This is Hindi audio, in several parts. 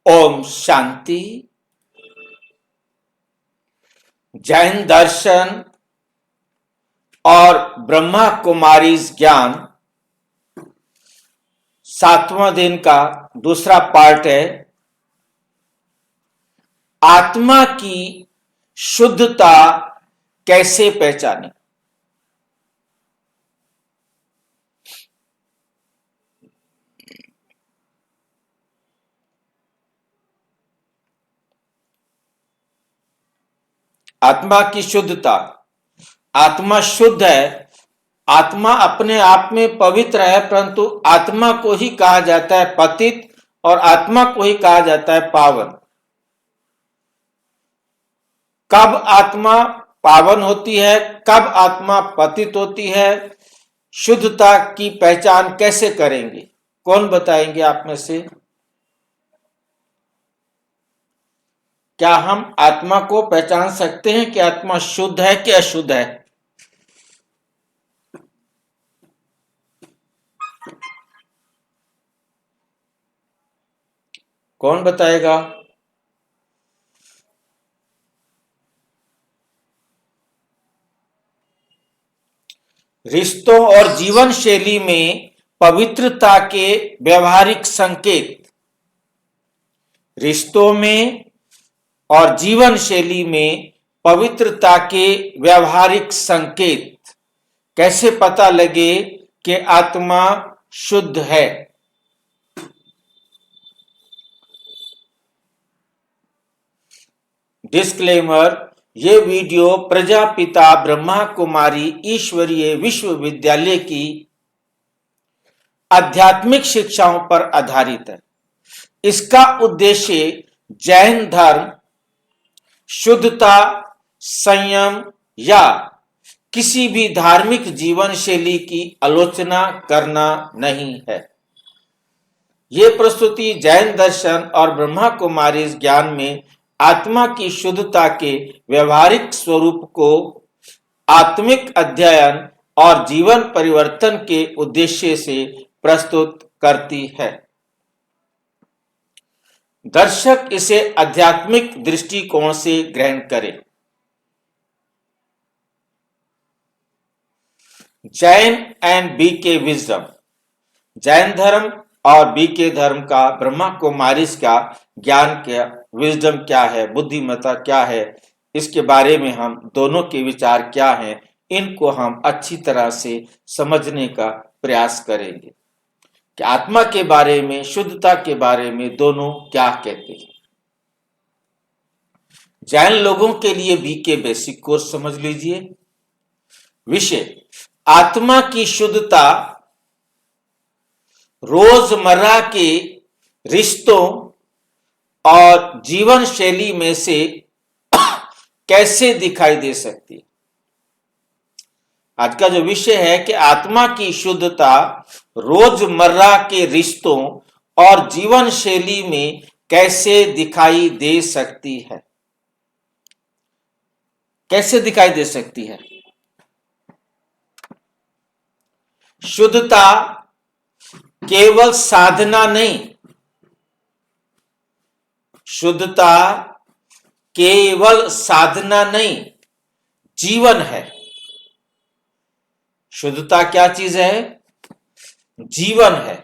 ओम शांति। जैन दर्शन और ब्रह्मा कुमारी ज्ञान 7वां दिन का दूसरा पार्ट है। आत्मा की शुद्धता कैसे पहचानें। आत्मा की शुद्धता। आत्मा शुद्ध है। आत्मा अपने आप में पवित्र है, परंतु आत्मा को ही कहा जाता है पतित और आत्मा को ही कहा जाता है पावन। कब आत्मा पावन होती है, कब आत्मा पतित होती है, शुद्धता की पहचान कैसे करेंगे? कौन बताएंगे आप में से? क्या हम आत्मा को पहचान सकते हैं कि आत्मा शुद्ध है कि अशुद्ध है? कौन बताएगा? रिश्तों और जीवन शैली में पवित्रता के व्यवहारिक संकेत। रिश्तों में और जीवन शैली में पवित्रता के व्यवहारिक संकेत। कैसे पता लगे कि आत्मा शुद्ध है? डिस्क्लेमर: ये वीडियो प्रजापिता ब्रह्मा कुमारी ईश्वरीय विश्वविद्यालय की आध्यात्मिक शिक्षाओं पर आधारित है। इसका उद्देश्य जैन धर्म, शुद्धता, संयम या किसी भी धार्मिक जीवन शैली की आलोचना करना नहीं है। यह प्रस्तुति जैन दर्शन और ब्रह्मा कुमारी ज्ञान में आत्मा की शुद्धता के व्यवहारिक स्वरूप को आत्मिक अध्ययन और जीवन परिवर्तन के उद्देश्य से प्रस्तुत करती है। दर्शक इसे आध्यात्मिक दृष्टिकोण से ग्रहण करें। Jain and BK wisdom. Jain धर्म और बीके धर्म का, ब्रह्मा कुमारीज का ज्ञान क्या, विजडम क्या है, बुद्धिमत्ता क्या है, इसके बारे में हम दोनों के विचार क्या हैं, इनको हम अच्छी तरह से समझने का प्रयास करेंगे कि आत्मा के बारे में, शुद्धता के बारे में दोनों क्या कहते हैं। जैन लोगों के लिए बीके बेसिक कोर्स समझ लीजिए। विषय: आत्मा की शुद्धता रोजमर्रा के रिश्तों और जीवन शैली में से कैसे दिखाई दे सकती है। आज का जो विषय है कि आत्मा की शुद्धता रोजमर्रा के रिश्तों और जीवन शैली में कैसे दिखाई दे सकती है। कैसे दिखाई दे सकती है? शुद्धता केवल साधना नहीं, शुद्धता केवल साधना नहीं, जीवन है। शुद्धता क्या चीज है? जीवन है।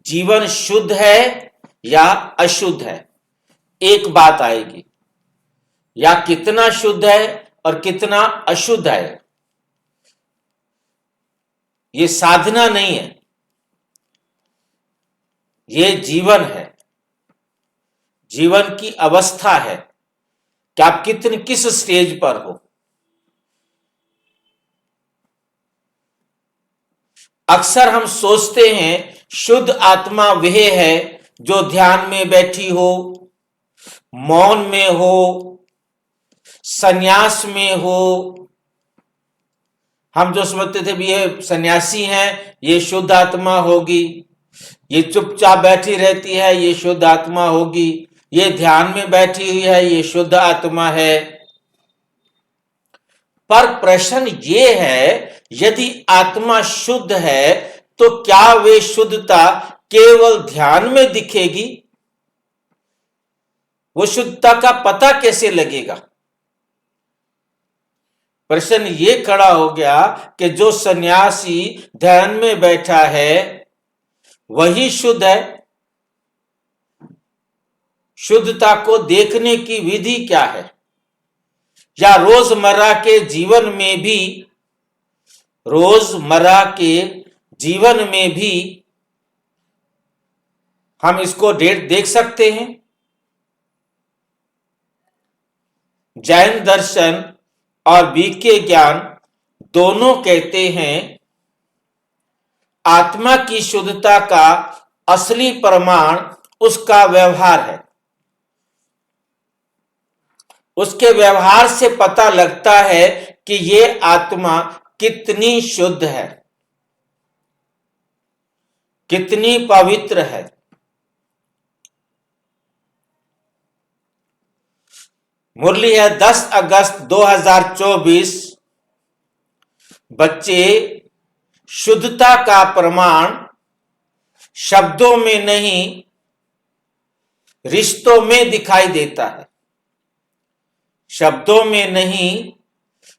जीवन शुद्ध है या अशुद्ध है, एक बात आएगी। या कितना शुद्ध है और कितना अशुद्ध है, ये साधना नहीं है, ये जीवन है। जीवन की अवस्था है कि आप किस स्टेज पर हो। अक्सर हम सोचते हैं शुद्ध आत्मा वह है जो ध्यान में बैठी हो, मौन में हो, संन्यास में हो। हम जो समझते थे भी ये सन्यासी हैं, ये शुद्ध आत्मा होगी, ये चुपचाप बैठी रहती है, ये शुद्ध आत्मा होगी, ये ध्यान में बैठी हुई है, ये शुद्ध आत्मा है। पर प्रश्न ये है, यदि आत्मा शुद्ध है तो क्या वे शुद्धता केवल ध्यान में दिखेगी वो शुद्धता का पता कैसे लगेगा? प्रश्न ये खड़ा हो गया कि जो सन्यासी ध्यान में बैठा है वही शुद्ध है। शुद्धता को देखने की विधि क्या है? या रोजमर्रा के जीवन में भी हम इसको देख सकते हैं। जैन दर्शन और बीके ज्ञान दोनों कहते हैं आत्मा की शुद्धता का असली प्रमाण उसका व्यवहार है। उसके व्यवहार से पता लगता है कि ये आत्मा कितनी शुद्ध है, कितनी पवित्र है। मुरली है 10 अगस्त 2024। बच्चे, शुद्धता का प्रमाण शब्दों में नहीं रिश्तों में दिखाई देता है। शब्दों में नहीं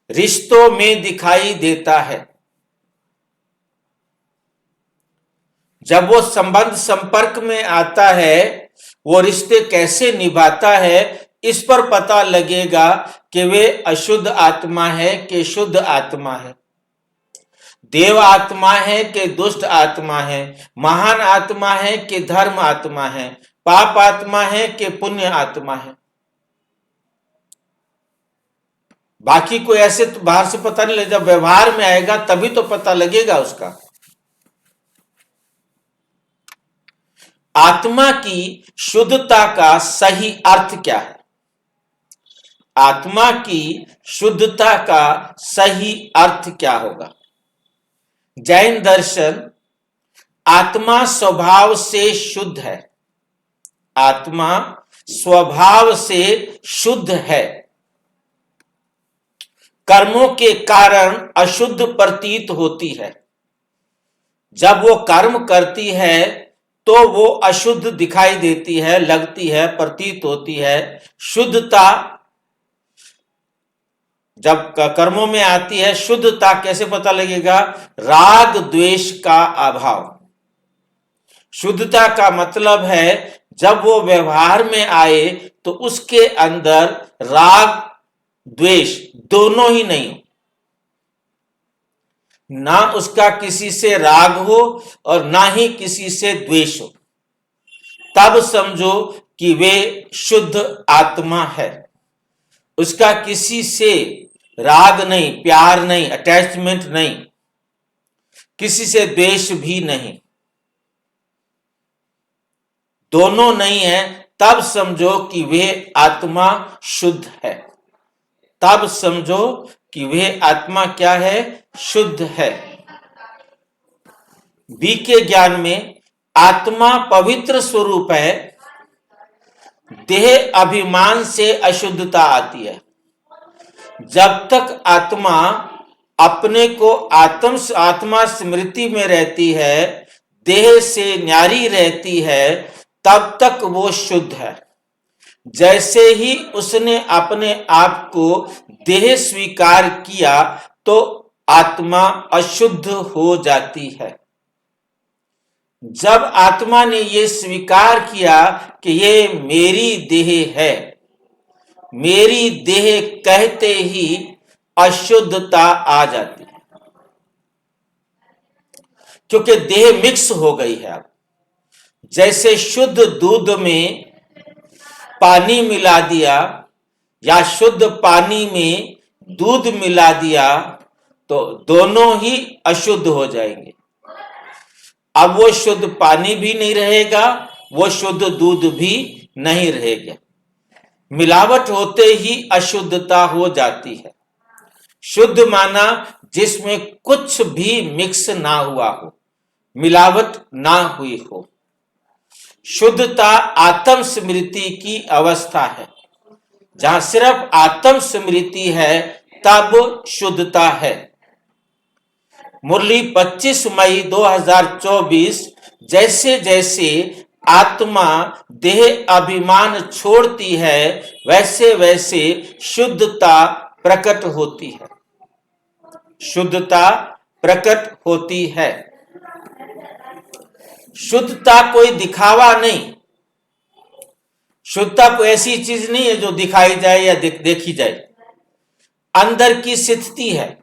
रिश्तों में दिखाई देता है। जब वो संबंध संपर्क में आता है, वो रिश्ते कैसे निभाता है, इस पर पता लगेगा कि वे अशुद्ध आत्मा है कि शुद्ध आत्मा है, देव आत्मा है कि दुष्ट आत्मा है, महान आत्मा है कि धर्म आत्मा है, पाप आत्मा है कि पुण्य आत्मा है। बाकी कोई ऐसे तो बाहर से पता नहीं लगेगा, जब व्यवहार में आएगा तभी तो पता लगेगा उसका। आत्मा की शुद्धता का सही अर्थ क्या है? आत्मा की शुद्धता का सही अर्थ क्या होगा? जैन दर्शन आत्मा स्वभाव से शुद्ध है। आत्मा स्वभाव से शुद्ध है। कर्मों के कारण अशुद्ध प्रतीत होती है। जब वो कर्म करती है तो वो अशुद्ध दिखाई देती है, लगती है, प्रतीत होती है। शुद्धता जब कर्मों में आती है, शुद्धता कैसे पता लगेगा? राग द्वेष का अभाव। शुद्धता का मतलब है जब वो व्यवहार में आए तो उसके अंदर राग द्वेष दोनों ही नहीं, ना उसका किसी से राग हो और ना ही किसी से द्वेष हो, तब समझो कि वे शुद्ध आत्मा है। उसका किसी से राग नहीं, प्यार नहीं, अटैचमेंट नहीं, किसी से द्वेष भी नहीं, दोनों नहीं है, तब समझो कि वे आत्मा शुद्ध है। तब समझो कि वे आत्मा क्या है? शुद्ध है। बीके ज्ञान में आत्मा पवित्र स्वरूप है। देह अभिमान से अशुद्धता आती है। जब तक आत्मा अपने को आत्मा स्मृति में रहती है, देह से न्यारी रहती है, तब तक वो शुद्ध है। जैसे ही उसने अपने आप को देह स्वीकार किया तो आत्मा अशुद्ध हो जाती है। जब आत्मा ने ये स्वीकार किया कि ये मेरी देह है, मेरी देह कहते ही अशुद्धता आ जाती है, क्योंकि देह मिक्स हो गई है। अब जैसे शुद्ध दूध में पानी मिला दिया या शुद्ध पानी में दूध मिला दिया तो दोनों ही अशुद्ध हो जाएंगे। अब वो शुद्ध पानी भी नहीं रहेगा, वो शुद्ध दूध भी नहीं रहेगा। मिलावट होते ही अशुद्धता हो जाती है। शुद्ध माना जिसमें कुछ भी मिक्स ना हुआ हो, मिलावट ना हुई हो। शुद्धता आत्म स्मृति की अवस्था है। जहां सिर्फ आत्म स्मृति है तब शुद्धता है। मुरली 25 मई 2024। जैसे जैसे आत्मा देह अभिमान छोड़ती है, वैसे वैसे शुद्धता प्रकट होती है। शुद्धता प्रकट होती है। शुद्धता कोई दिखावा नहीं। शुद्धता कोई ऐसी चीज नहीं है जो दिखाई जाए या देखी जाए, अंदर की स्थिति है।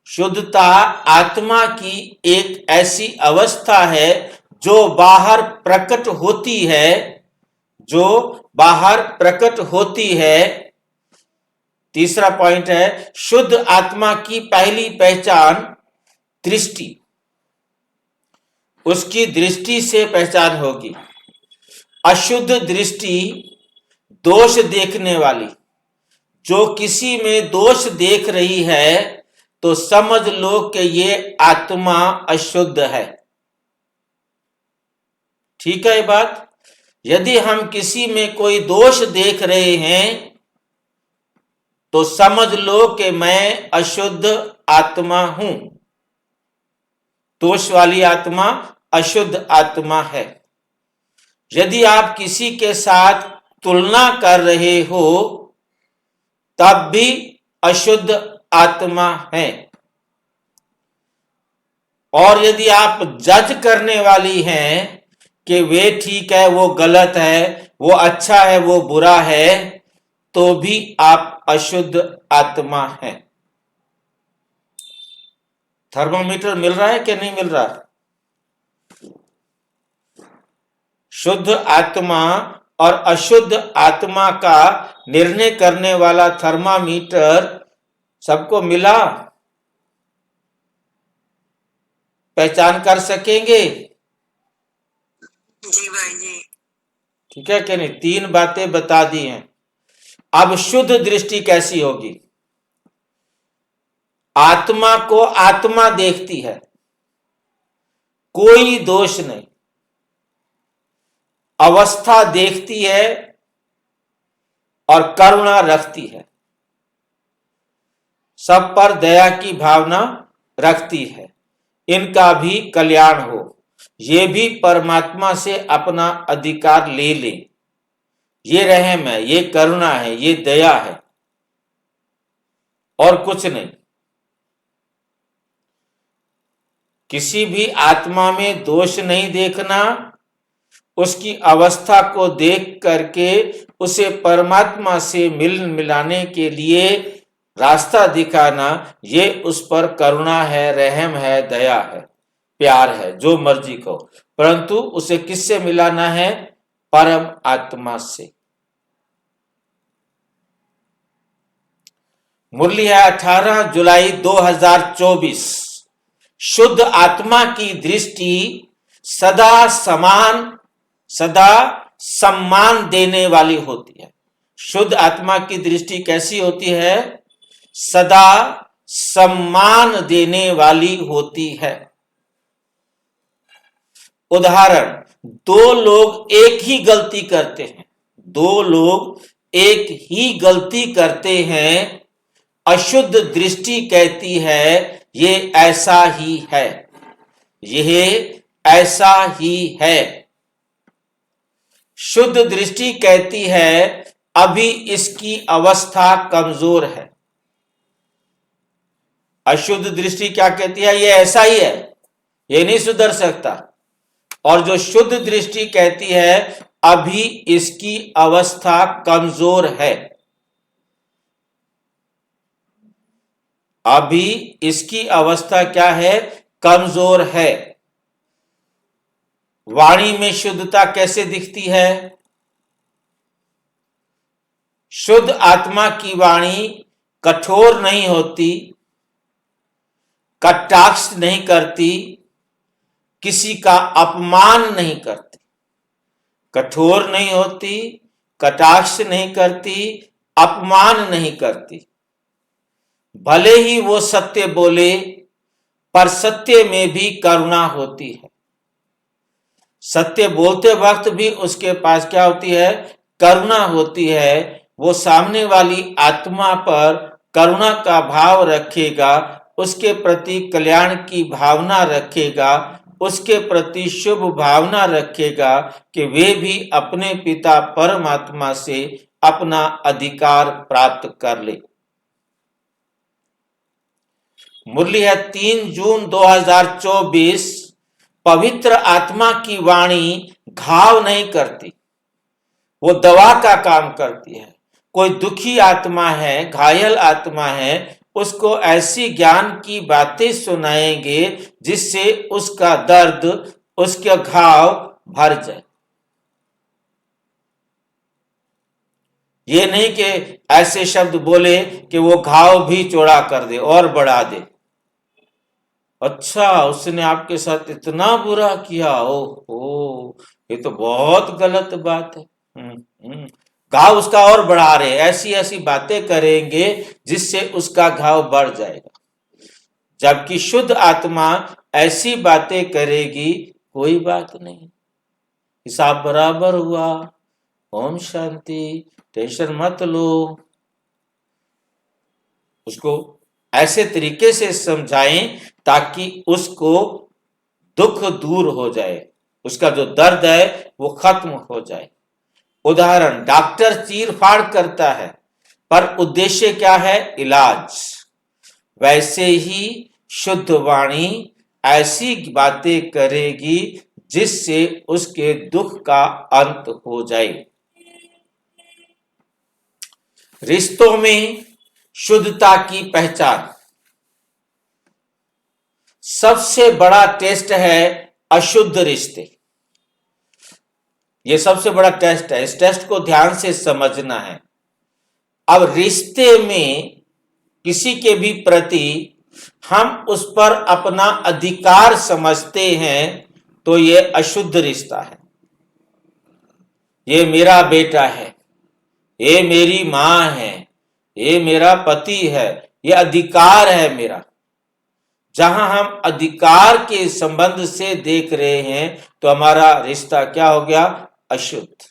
शुद्धता आत्मा की एक ऐसी अवस्था है जो बाहर प्रकट होती है, जो बाहर प्रकट होती है। तीसरा पॉइंट है, शुद्ध आत्मा की पहली पहचान दृष्टि। उसकी दृष्टि से पहचान होगी। अशुद्ध दृष्टि दोष देखने वाली, जो किसी में दोष देख रही है तो समझ लो कि ये आत्मा अशुद्ध है। ठीक है ये बात? यदि हम किसी में कोई दोष देख रहे हैं तो समझ लो कि मैं अशुद्ध आत्मा हूं। दोष वाली आत्मा अशुद्ध आत्मा है। यदि आप किसी के साथ तुलना कर रहे हो तब भी अशुद्ध आत्मा है। और यदि आप जज करने वाली हैं कि वे ठीक है, वो गलत है, वो अच्छा है, वो बुरा है, तो भी आप अशुद्ध आत्मा हैं। थर्मोमीटर मिल रहा है कि नहीं मिल रहा? शुद्ध आत्मा और अशुद्ध आत्मा का निर्णय करने वाला थर्मामीटर सबको मिला? पहचान कर सकेंगे? जी भाई जी। ठीक है कि नहीं? 3 बातें बता दी हैं। अब शुद्ध दृष्टि कैसी होगी? आत्मा को आत्मा देखती है, कोई दोष नहीं। अवस्था देखती है और करुणा रखती है, सब पर दया की भावना रखती है। इनका भी कल्याण हो, ये भी परमात्मा से अपना अधिकार ले ले। ये रहम है, ये करुणा है, ये दया है, और कुछ नहीं। किसी भी आत्मा में दोष नहीं देखना, उसकी अवस्था को देख करके उसे परमात्मा से मिलाने के लिए रास्ता दिखाना, ये उस पर करुणा है, रहम है, दया है, प्यार है, जो मर्जी कहो। परंतु उसे किससे मिलाना है? परम आत्मा से। मुरली है 18 जुलाई 2024। शुद्ध आत्मा की दृष्टि सदा सम्मान देने वाली होती है। शुद्ध आत्मा की दृष्टि कैसी होती है? सदा सम्मान देने वाली होती है। उदाहरण, 2 लोग एक ही गलती करते हैं। 2 लोग एक ही गलती करते हैं। अशुद्ध दृष्टि कहती है ये ऐसा ही है, यह ऐसा ही है। शुद्ध दृष्टि कहती है अभी इसकी अवस्था कमजोर है। अशुद्ध दृष्टि क्या कहती है? ये ऐसा ही है, ये नहीं सुधर सकता। और जो शुद्ध दृष्टि कहती है अभी इसकी अवस्था कमजोर है, अभी इसकी अवस्था क्या है? कमजोर है। वाणी में शुद्धता कैसे दिखती है? शुद्ध आत्मा की वाणी कठोर नहीं होती, कटाक्ष नहीं करती, किसी का अपमान नहीं करती। कठोर नहीं होती, कटाक्ष नहीं करती, अपमान नहीं करती। भले ही वो सत्य बोले, पर सत्य में भी करुणा होती है। सत्य बोलते वक्त भी उसके पास क्या होती है? करुणा होती है। वो सामने वाली आत्मा पर करुणा का भाव रखेगा, उसके प्रति कल्याण की भावना रखेगा, उसके प्रति शुभ भावना रखेगा कि वे भी अपने पिता परमात्मा से अपना अधिकार प्राप्त कर ले। मुरली है 3 जून 2024। पवित्र आत्मा की वाणी घाव नहीं करती, वो दवा का काम करती है। कोई दुखी आत्मा है, घायल आत्मा है, उसको ऐसी ज्ञान की बातें सुनाएंगे जिससे उसका दर्द, उसके घाव भर जाए। ये नहीं कि ऐसे शब्द बोले कि वो घाव भी चौड़ा कर दे और बढ़ा दे। अच्छा, उसने आपके साथ इतना बुरा किया, ओ ये तो बहुत गलत बात है। घाव उसका और बढ़ा रहे, ऐसी ऐसी बातें करेंगे जिससे उसका घाव बढ़ जाएगा। जबकि शुद्ध आत्मा ऐसी बातें करेगी, कोई बात नहीं, हिसाब बराबर हुआ, ओम शांति, टेंशन मत लो। उसको ऐसे तरीके से समझाएं ताकि उसको दुख दूर हो जाए, उसका जो दर्द है वो खत्म हो जाए। उदाहरण, डॉक्टर चीर फाड़ करता है पर उद्देश्य क्या है? इलाज। वैसे ही शुद्ध वाणी ऐसी बातें करेगी जिससे उसके दुख का अंत हो जाए। रिश्तों में शुद्धता की पहचान। सबसे बड़ा टेस्ट है अशुद्ध रिश्ते। यह सबसे बड़ा टेस्ट है, इस टेस्ट को ध्यान से समझना है। अब रिश्ते में किसी के भी प्रति हम उस पर अपना अधिकार समझते हैं तो यह अशुद्ध रिश्ता है। ये मेरा बेटा है, ये मेरी मां है, ये मेरा पति है, ये अधिकार है मेरा। जहां हम अधिकार के संबंध से देख रहे हैं तो हमारा रिश्ता क्या हो गया? अशुद्ध।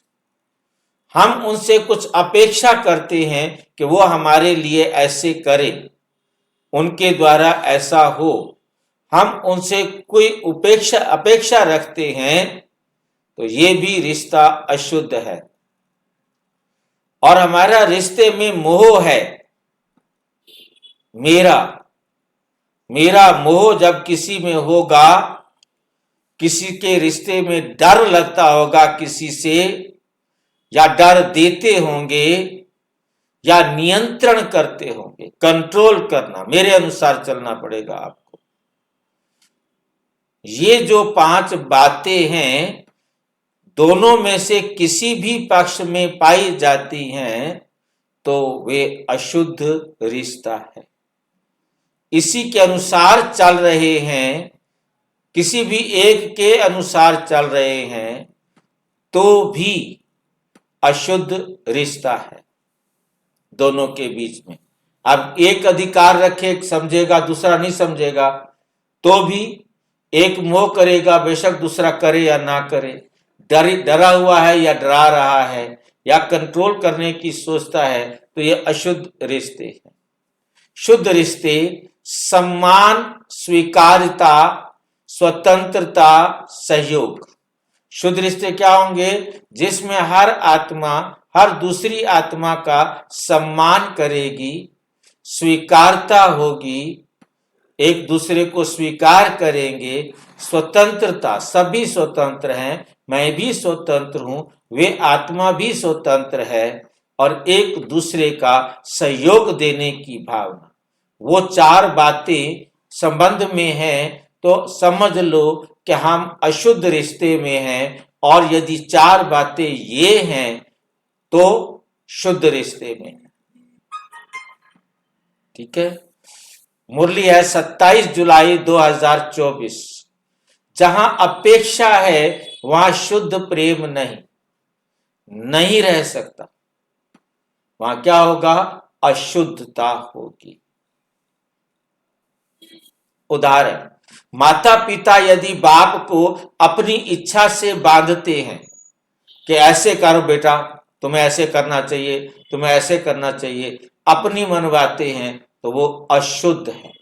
हम उनसे कुछ अपेक्षा करते हैं कि वो हमारे लिए ऐसे करें, उनके द्वारा ऐसा हो। हम उनसे कोई अपेक्षा रखते हैं तो ये भी रिश्ता अशुद्ध है। और हमारा रिश्ते में मोह है, मेरा मोह जब किसी में होगा, किसी के रिश्ते में डर लगता होगा किसी से, या डर देते होंगे या नियंत्रण करते होंगे, कंट्रोल करना, मेरे अनुसार चलना पड़ेगा आपको। ये जो 5 बातें हैं, दोनों में से किसी भी पक्ष में पाई जाती हैं तो वे अशुद्ध रिश्ता है। इसी के अनुसार चल रहे हैं, किसी भी एक के अनुसार चल रहे हैं तो भी अशुद्ध रिश्ता है दोनों के बीच में। अब एक अधिकार रखे, समझेगा, दूसरा नहीं समझेगा तो भी एक मोह करेगा, बेशक दूसरा करे या ना करे, डरा हुआ है या डरा रहा है या कंट्रोल करने की सोचता है, तो ये अशुद्ध रिश्ते हैं। शुद्ध रिश्ते सम्मान, स्वीकार्यता, स्वतंत्रता, सहयोग। शुद्ध रिश्ते क्या होंगे? जिसमें हर आत्मा हर दूसरी आत्मा का सम्मान करेगी, स्वीकारता होगी, एक दूसरे को स्वीकार करेंगे, स्वतंत्रता, सभी स्वतंत्र हैं, मैं भी स्वतंत्र हूं, वे आत्मा भी स्वतंत्र है, और एक दूसरे का सहयोग देने की भावना। वो 4 बातें संबंध में हैं तो समझ लो कि हम अशुद्ध रिश्ते में हैं, और यदि 4 बातें ये हैं तो शुद्ध रिश्ते में है। ठीक है। मुरली है 27 जुलाई 2024। जहां अपेक्षा है वहां शुद्ध प्रेम नहीं रह सकता। वहां क्या होगा? अशुद्धता होगी। उदाहरण, माता पिता यदि बाप को अपनी इच्छा से बांधते हैं कि ऐसे करो बेटा, तुम्हें ऐसे करना चाहिए, तुम्हें ऐसे करना चाहिए, अपनी मनवाते हैं तो वो अशुद्ध है।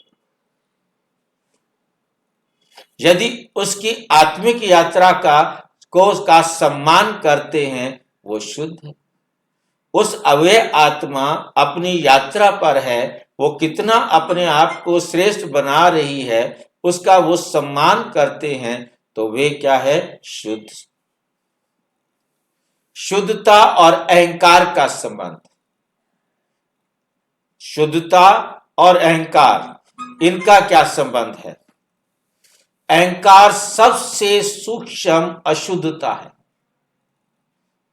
यदि उसकी आत्मिक यात्रा का सम्मान करते हैं, वो शुद्ध है। उस अव्यय आत्मा अपनी यात्रा पर है, वो कितना अपने आप को श्रेष्ठ बना रही है, उसका वो सम्मान करते हैं, तो वे क्या है? शुद्ध। शुद्धता और अहंकार का संबंध। शुद्धता और अहंकार, इनका क्या संबंध है? अहंकार सबसे सूक्ष्म अशुद्धता है।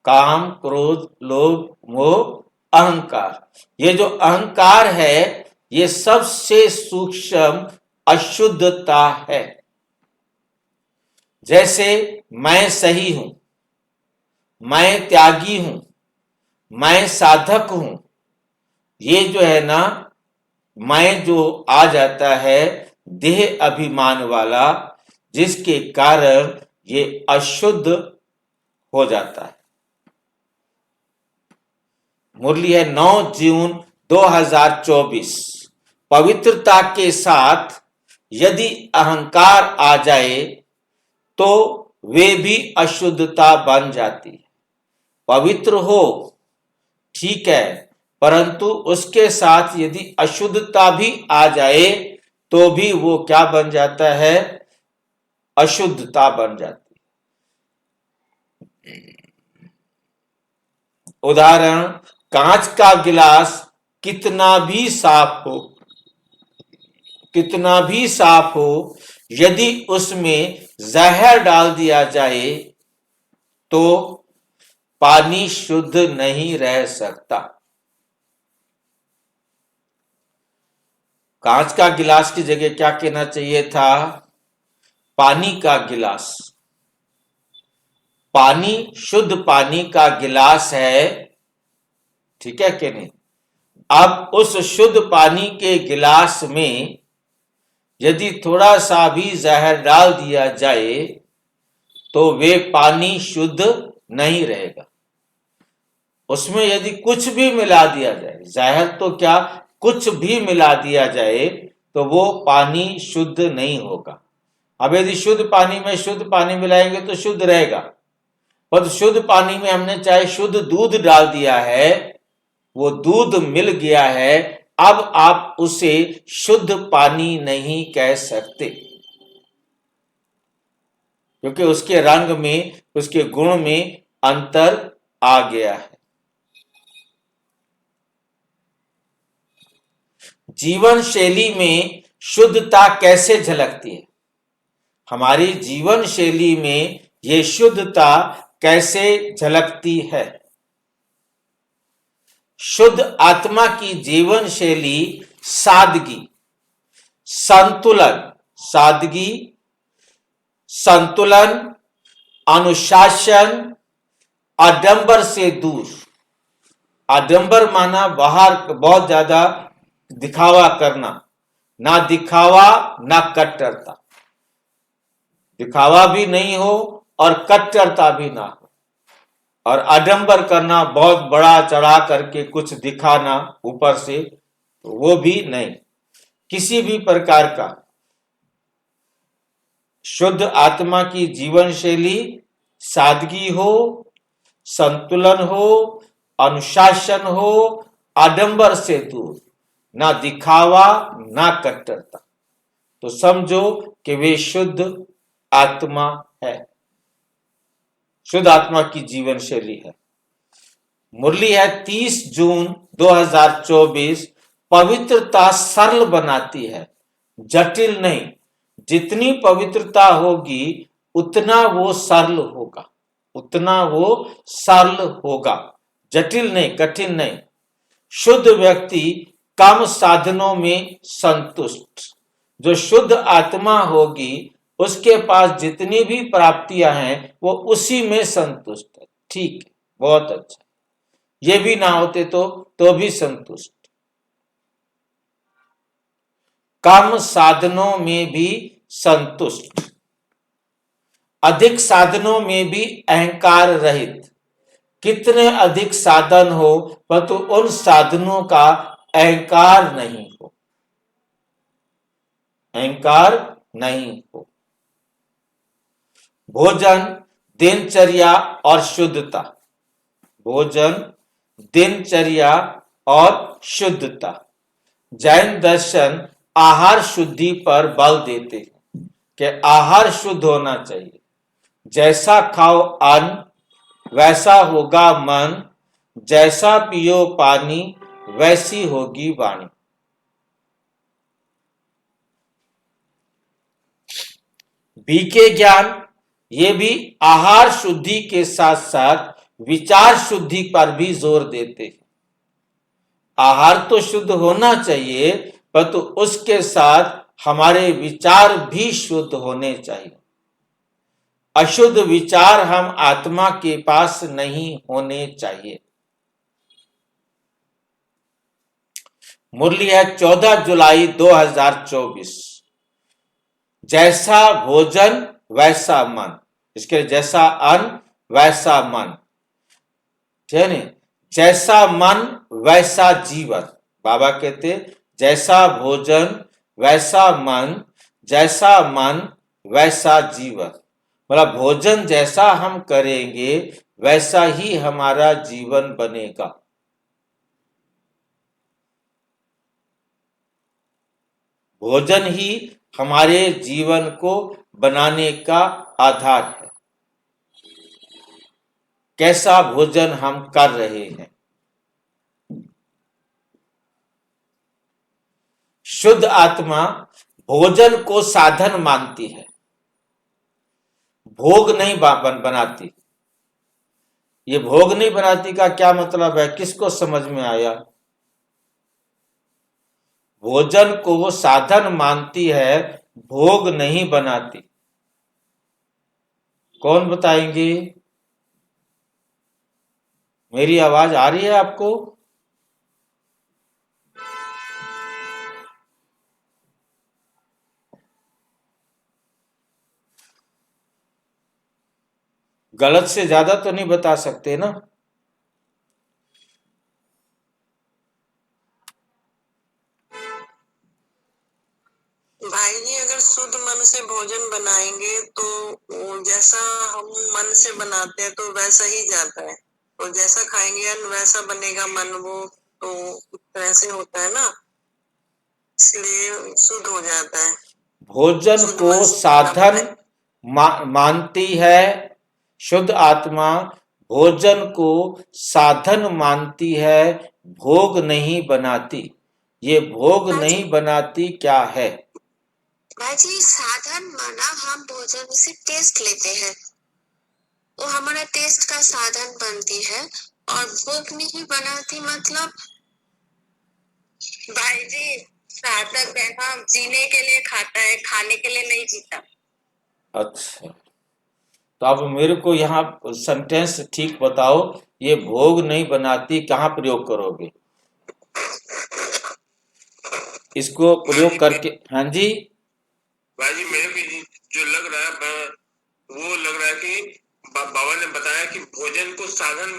काम, क्रोध, लोभ, मोह, अहंकार, ये जो अहंकार है, ये सबसे सूक्ष्म अशुद्धता है। जैसे मैं सही हूं, मैं त्यागी हूं, मैं साधक हूं, ये जो है ना, मैं जो आ जाता है देह अभिमान वाला, जिसके कारण ये अशुद्ध हो जाता है। मुरली है 9 जून 2024। पवित्रता के साथ यदि अहंकार आ जाए तो वे भी अशुद्धता बन जाती है। पवित्र हो, ठीक है, परंतु उसके साथ यदि अशुद्धता भी आ जाए तो भी वो क्या बन जाता है? अशुद्धता बन जाती है। उदाहरण, कांच का गिलास कितना भी साफ हो, कितना भी साफ हो, यदि उसमें जहर डाल दिया जाए तो पानी शुद्ध नहीं रह सकता। कांच का गिलास की जगह क्या कहना चाहिए था? पानी का गिलास। पानी शुद्ध पानी का गिलास है, ठीक है कि नहीं? अब उस शुद्ध पानी के गिलास में यदि थोड़ा सा भी जहर डाल दिया जाए तो वे पानी शुद्ध नहीं रहेगा। उसमें यदि कुछ भी मिला दिया जाए, जहर तो क्या, कुछ भी मिला दिया जाए, तो वो पानी शुद्ध नहीं होगा। अब यदि शुद्ध पानी में शुद्ध पानी मिलाएंगे तो शुद्ध रहेगा, पर शुद्ध पानी में हमने चाहे शुद्ध दूध डाल दिया है, वो दूध मिल गया है, अब आप उसे शुद्ध पानी नहीं कह सकते, क्योंकि उसके रंग में, उसके गुण में अंतर आ गया है। जीवन शैली में शुद्धता कैसे झलकती है? हमारी जीवन शैली में ये शुद्धता कैसे झलकती है? शुद्ध आत्मा की जीवन शैली सादगी, संतुलन, सादगी, संतुलन, अनुशासन, आडंबर से दूर। आडंबर माना बाहर बहुत ज्यादा दिखावा करना, ना दिखावा ना कट्टरता। दिखावा भी नहीं हो और कट्टरता भी ना हो, और आडंबर करना, बहुत बड़ा चढ़ा करके कुछ दिखाना ऊपर से, तो वो भी नहीं। किसी भी प्रकार का शुद्ध आत्मा की जीवन शैली सादगी हो, संतुलन हो, अनुशासन हो, आडंबर से दूर, ना दिखावा ना कट्टरता, तो समझो कि वे शुद्ध आत्मा है, शुद्ध आत्मा की जीवन शैली है। मुरली है 30 जून 2024। पवित्रता सरल बनाती है, जटिल नहीं। जितनी पवित्रता होगी उतना वो सरल होगा, उतना वो सरल होगा, जटिल नहीं, कठिन नहीं। शुद्ध व्यक्ति कम साधनों में संतुष्ट। जो शुद्ध आत्मा होगी उसके पास जितनी भी प्राप्तियां हैं वो उसी में संतुष्ट है। ठीक है, बहुत अच्छा। ये भी ना होते तो भी संतुष्ट। कम साधनों में भी संतुष्ट, अधिक साधनों में भी अहंकार रहित। कितने अधिक साधन हो परंतु उन साधनों का अहंकार नहीं हो, अहंकार नहीं हो। भोजन, दिनचर्या और शुद्धता। भोजन, दिनचर्या और शुद्धता। जैन दर्शन आहार शुद्धि पर बल देते हैं कि आहार शुद्ध होना चाहिए। जैसा खाओ अन्न वैसा होगा मन, जैसा पियो पानी वैसी होगी वाणी। बीके ज्ञान ये भी आहार शुद्धि के साथ साथ विचार शुद्धि पर भी जोर देते हैं। आहार तो शुद्ध होना चाहिए, परंतु उसके साथ हमारे विचार भी शुद्ध होने चाहिए। अशुद्ध विचार हम आत्मा के पास नहीं होने चाहिए। मुरली है 14 जुलाई 2024। जैसा भोजन वैसा मन, इसके लिए जैसा अन्न वैसा मन, ठीक है। जैसा मन वैसा जीवन। बाबा कहते जैसा भोजन वैसा मन, जैसा मन वैसा जीवन। मतलब भोजन जैसा हम करेंगे वैसा ही हमारा जीवन बनेगा। भोजन ही हमारे जीवन को बनाने का आधार है। कैसा भोजन हम कर रहे हैं। शुद्ध आत्मा भोजन को साधन मानती है, भोग नहीं बनाती। ये भोग नहीं बनाती का क्या मतलब है, किसको समझ में आया? भोजन को वो साधन मानती है, भोग नहीं बनाती। कौन बताएंगे? मेरी आवाज आ रही है आपको? गलत से ज्यादा तो नहीं बता सकते ना? भाई जी अगर शुद्ध मन से भोजन बनाएंगे तो जैसा हम मन से बनाते हैं तो वैसा ही जाता है, तो जैसा खाएंगे अन्न वैसा बनेगा मन, वो तो इस तरह से होता है ना, इसलिए शुद्ध हो जाता है। भोजन को साधन मानती है शुद्ध आत्मा, भोजन को साधन मानती है, भोग नहीं बनाती। ये भोग नहीं बनाती क्या है? भाजी साधन माना हम भोजन से टेस्ट लेते हैं, वो हमारा टेस्ट का साधन बनती है, और भोग नहीं बनाती मतलब भाई जी साधक है ना, जीने के लिए खाता है, खाने के लिए नहीं जीता। अच्छा, तो आप मेरे को यहाँ सेंटेंस ठीक बताओ, ये भोग नहीं बनाती कहाँ प्रयोग करोगे? इसको प्रयोग करके। हाँ जी भाई जी मेरे को जो लग रहा है वो लग रहा है कि बाबा ने बताया कि भोजन को साधन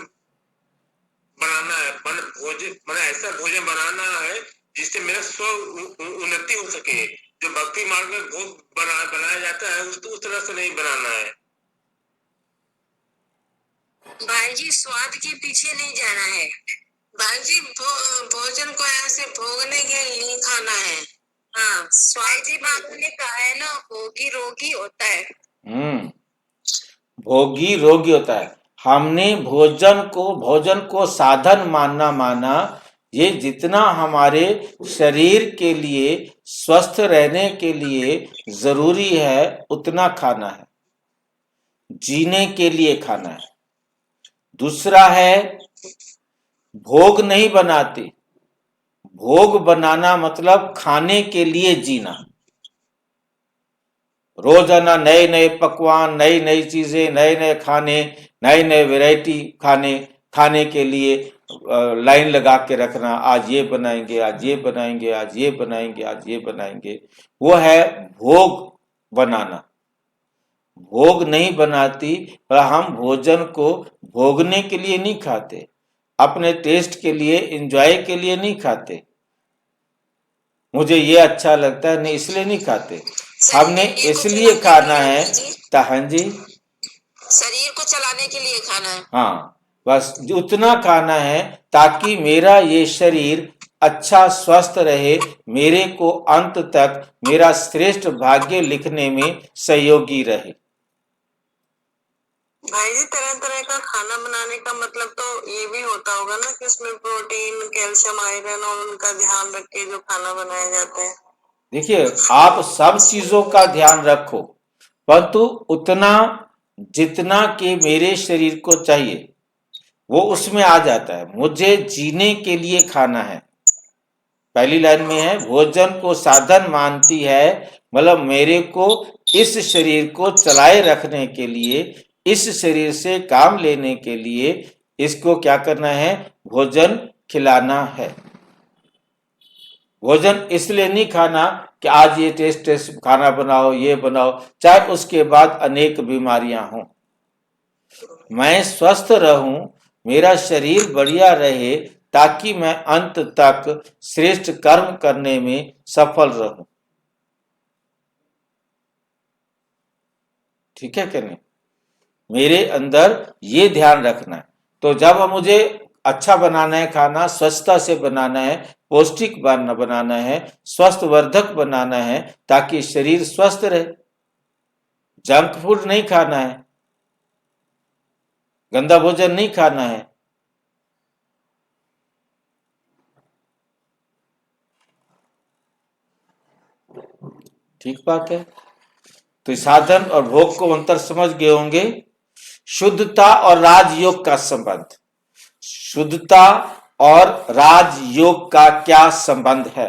बनाना है, भोजन ऐसा भोजन बनाना है जिससे मेरा स्व उन्नति हो सके। जो भक्ति मार्ग में भोग बनाया जाता है उस तरह से नहीं बनाना है। भाई जी स्वाद के पीछे नहीं जाना है, भाई जी भोजन को ऐसे भोगने के लिए खाना है। हाँ स्वाद जी बाबू ने कहा है ना, भोगी रोगी होता है। भोगी रोगी होता है। हमने भोजन को साधन माना, ये जितना हमारे शरीर के लिए स्वस्थ रहने के लिए जरूरी है उतना खाना है, जीने के लिए खाना है। दूसरा है भोग नहीं बनाती। भोग बनाना मतलब खाने के लिए जीना। रोजाना नए नए पकवान, नई नई चीजें, नए नए खाने, नए नए वैरायटी खाने के लिए लाइन लगा के रखना, आज ये बनाएंगे, आज ये बनाएंगे, आज ये बनाएंगे, आज ये बनाएंगे, वो है भोग बनाना। भोग नहीं बनाती, पर हम भोजन को भोगने के लिए नहीं खाते, अपने टेस्ट के लिए, एंजॉय के लिए नहीं खाते। मुझे ये अच्छा लगता है नहीं इसलिए नहीं खाते, हमने इसलिए खाना है। हाँ जी शरीर को चलाने के लिए खाना है। हाँ, बस उतना खाना है ताकि मेरा ये शरीर अच्छा स्वस्थ रहे, मेरे को अंत तक मेरा श्रेष्ठ भाग्य लिखने में सहयोगी रहे। भाई जी, तरह तरह का खाना बनाने का मतलब तो ये भी होता होगा ना कि उसमें प्रोटीन, कैल्शियम, आयरन और उनका ध्यान रख के जो खाना बनाए जाते हैं। देखिए, आप सब चीजों का ध्यान रखो, परंतु उतना जितना कि मेरे शरीर को चाहिए वो उसमें आ जाता है। मुझे जीने के लिए खाना है। पहली लाइन में है, भोजन को साधन मानती है, मतलब मेरे को इस शरीर को चलाए रखने के लिए, इस शरीर से काम लेने के लिए इसको क्या करना है, भोजन खिलाना है। भोजन इसलिए नहीं खाना कि आज ये टेस्ट खाना बनाओ, ये बनाओ, चाहे उसके बाद अनेक बीमारियां हों। मैं स्वस्थ रहूं, मेरा शरीर बढ़िया रहे, ताकि मैं अंत तक श्रेष्ठ कर्म करने में सफल रहूं। ठीक है कि नहीं? मेरे अंदर ये ध्यान रखना है। तो जब मुझे अच्छा बनाना है खाना, स्वच्छता से बनाना है, पौष्टिक बनाना है, स्वस्थ वर्धक बनाना है, ताकि शरीर स्वस्थ रहे। जंक फूड नहीं खाना है, गंदा भोजन नहीं खाना है। ठीक बात है। तो साधन और भोग को अंतर समझ गए होंगे। शुद्धता और राजयोग का संबंध। शुद्धता और राजयोग का क्या संबंध है?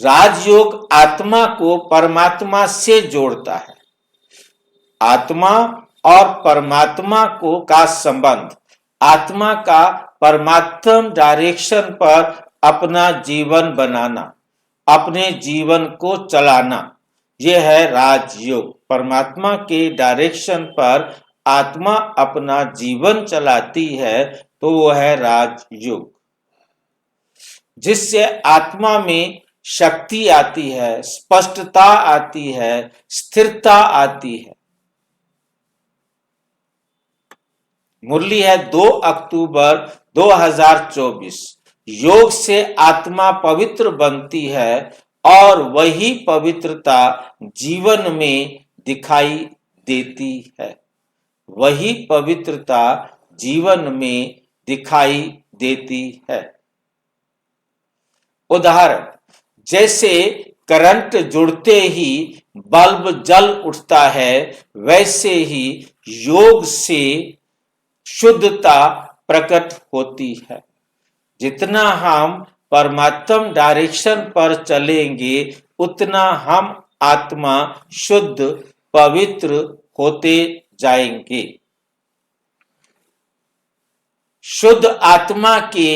राजयोग आत्मा को परमात्मा से जोड़ता है। आत्मा और परमात्मा को का संबंध, आत्मा का परमात्मा डायरेक्शन पर अपना जीवन बनाना, अपने जीवन को चलाना, यह है राजयोग। परमात्मा के डायरेक्शन पर आत्मा अपना जीवन चलाती है तो वह है राजयोग, जिससे आत्मा में शक्ति आती है, स्पष्टता आती है, स्थिरता आती है। मुरली है 2 अक्टूबर 2024। योग से आत्मा पवित्र बनती है और वही पवित्रता जीवन में दिखाई देती है। वही पवित्रता जीवन में दिखाई देती है। उदाहरण, जैसे करंट जुड़ते ही बल्ब जल उठता है, वैसे ही योग से शुद्धता प्रकट होती है। जितना हम परमात्म डायरेक्शन पर चलेंगे, उतना हम आत्मा शुद्ध पवित्र होते जाएंगे। शुद्ध आत्मा के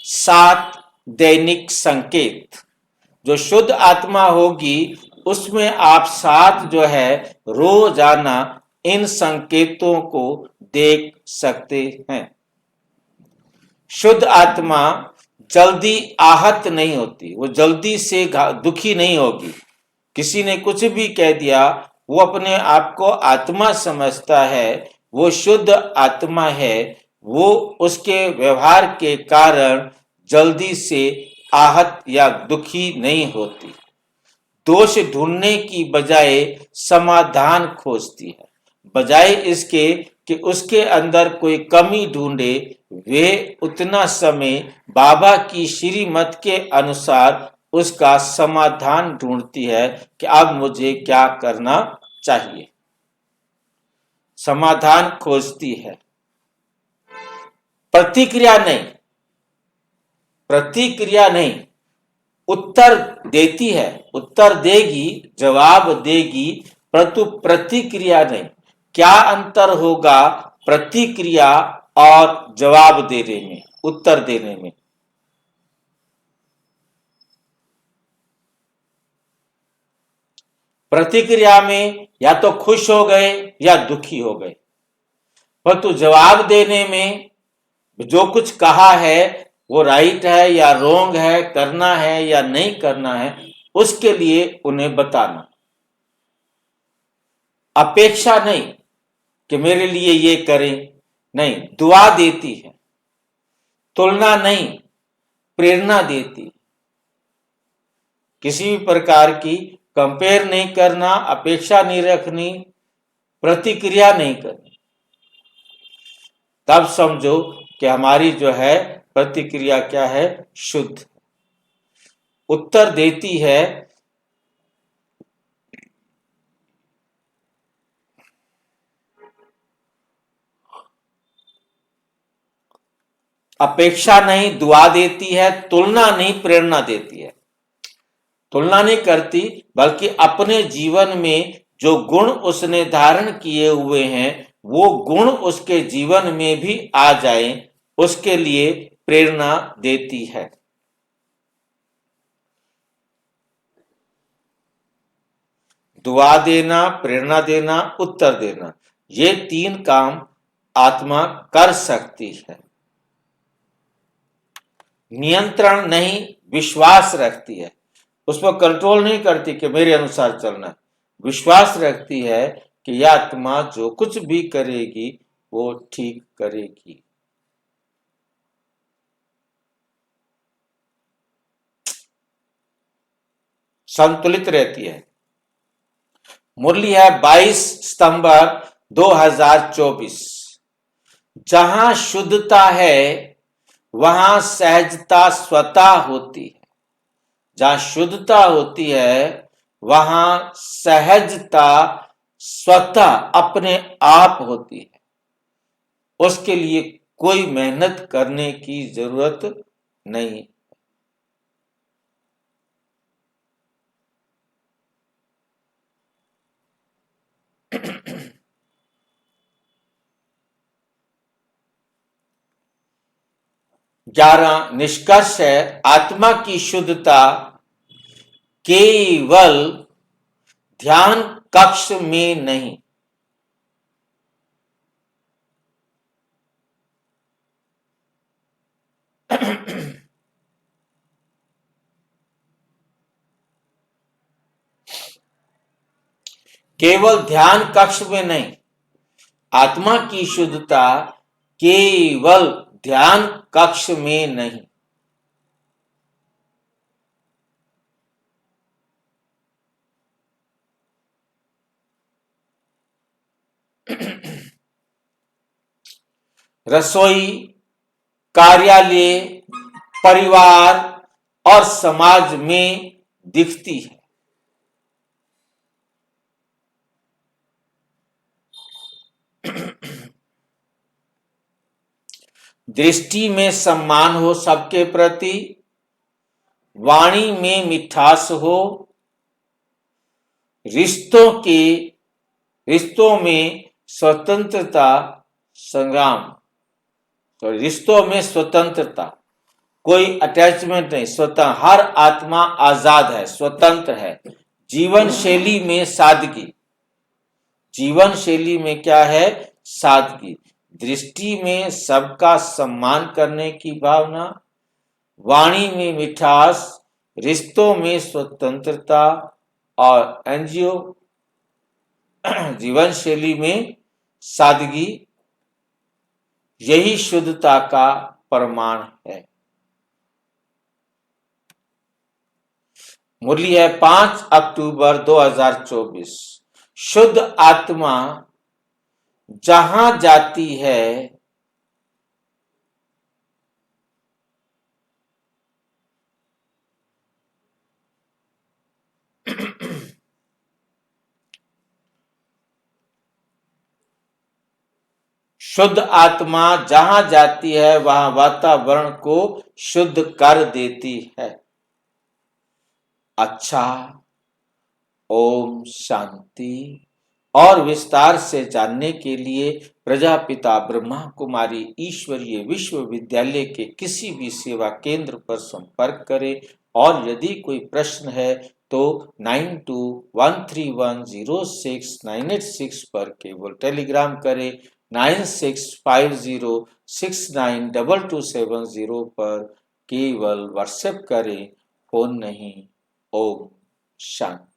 7 दैनिक संकेत। जो शुद्ध आत्मा होगी उसमें आप 7 जो है रोजाना इन संकेतों को देख सकते हैं। शुद्ध आत्मा जल्दी आहत नहीं होती, वो जल्दी से दुखी नहीं होगी। किसी ने कुछ भी कह दिया, वो अपने आप को आत्मा समझता है, वो शुद्ध आत्मा है, वो उसके व्यवहार के कारण जल्दी से आहत या दुखी नहीं होती। दोष ढूंढने की बजाय समाधान खोजती है। बजाय इसके कि उसके अंदर कोई कमी ढूंढे, वे उतना समय बाबा की श्रीमत के अनुसार उसका समाधान ढूंढती है कि अब मुझे क्या करना चाहिए। समाधान खोजती है, प्रतिक्रिया नहीं। प्रतिक्रिया नहीं, उत्तर देती है, उत्तर देगी, जवाब देगी, परंतु प्रतिक्रिया नहीं। क्या अंतर होगा प्रतिक्रिया और जवाब देने में, उत्तर देने में? प्रतिक्रिया में या तो खुश हो गए या दुखी हो गए, परंतु जवाब देने में जो कुछ कहा है वो राइट है या रॉन्ग है, करना है या नहीं करना है, उसके लिए उन्हें बताना। अपेक्षा नहीं कि मेरे लिए ये करें, नहीं, दुआ देती है। तुलना नहीं, प्रेरणा देती। किसी भी प्रकार की कंपेयर नहीं करना, अपेक्षा नहीं रखनी, प्रतिक्रिया नहीं करनी। तब समझो कि हमारी जो है प्रतिक्रिया क्या है, शुद्ध। उत्तर देती है अपेक्षा नहीं, दुआ देती है। तुलना नहीं, प्रेरणा देती है। तुलना नहीं करती, बल्कि अपने जीवन में जो गुण उसने धारण किए हुए हैं वो गुण उसके जीवन में भी आ जाए, उसके लिए प्रेरणा देती है। दुआ देना, प्रेरणा देना, उत्तर देना, ये तीन काम आत्मा कर सकती है। नियंत्रण नहीं, विश्वास रखती है। उस पर कंट्रोल नहीं करती कि मेरे अनुसार चलना है। विश्वास रखती है कि यह आत्मा जो कुछ भी करेगी वो ठीक करेगी। संतुलित रहती है। मुरली है 22 सितंबर 2024। जहां शुद्धता है वहां सहजता स्वतः होती है। जहां शुद्धता होती है वहां सहजता स्वतः अपने आप होती है। उसके लिए कोई मेहनत करने की जरूरत नहीं। ग्यारह निष्कर्ष है, आत्मा की शुद्धता केवल ध्यान कक्ष में नहीं, केवल ध्यान कक्ष में नहीं, आत्मा की शुद्धता केवल ध्यान कक्ष में नहीं, रसोई, कार्यालय, परिवार और समाज में दिखती है। दृष्टि में सम्मान हो सबके प्रति, वाणी में मिठास हो, रिश्तों में स्वतंत्रता संग्राम, तो रिश्तों में स्वतंत्रता, कोई अटैचमेंट नहीं, स्वतः, हर आत्मा आजाद है, स्वतंत्र है। जीवन शैली में सादगी, जीवन शैली में क्या है, सादगी। दृष्टि में सबका सम्मान करने की भावना, वाणी में मिठास, रिश्तों में स्वतंत्रता और एनजीओ जीवन शैली में सादगी, यही शुद्धता का प्रमाण है। मुरली है 5 अक्टूबर 2024। शुद्ध आत्मा जहां जाती है शुद्ध आत्मा जहां जाती है वहां वातावरण को शुद्ध कर देती है। अच्छा, ओम शांति। और विस्तार से जानने के लिए प्रजापिता ब्रह्मा कुमारी ईश्वरीय विश्वविद्यालय के किसी भी सेवा केंद्र पर संपर्क करें। और यदि कोई प्रश्न है तो 9213106986 पर केवल टेलीग्राम करें, 9650692270 पर केवल व्हाट्सएप करें, फोन नहीं। ओम शांति।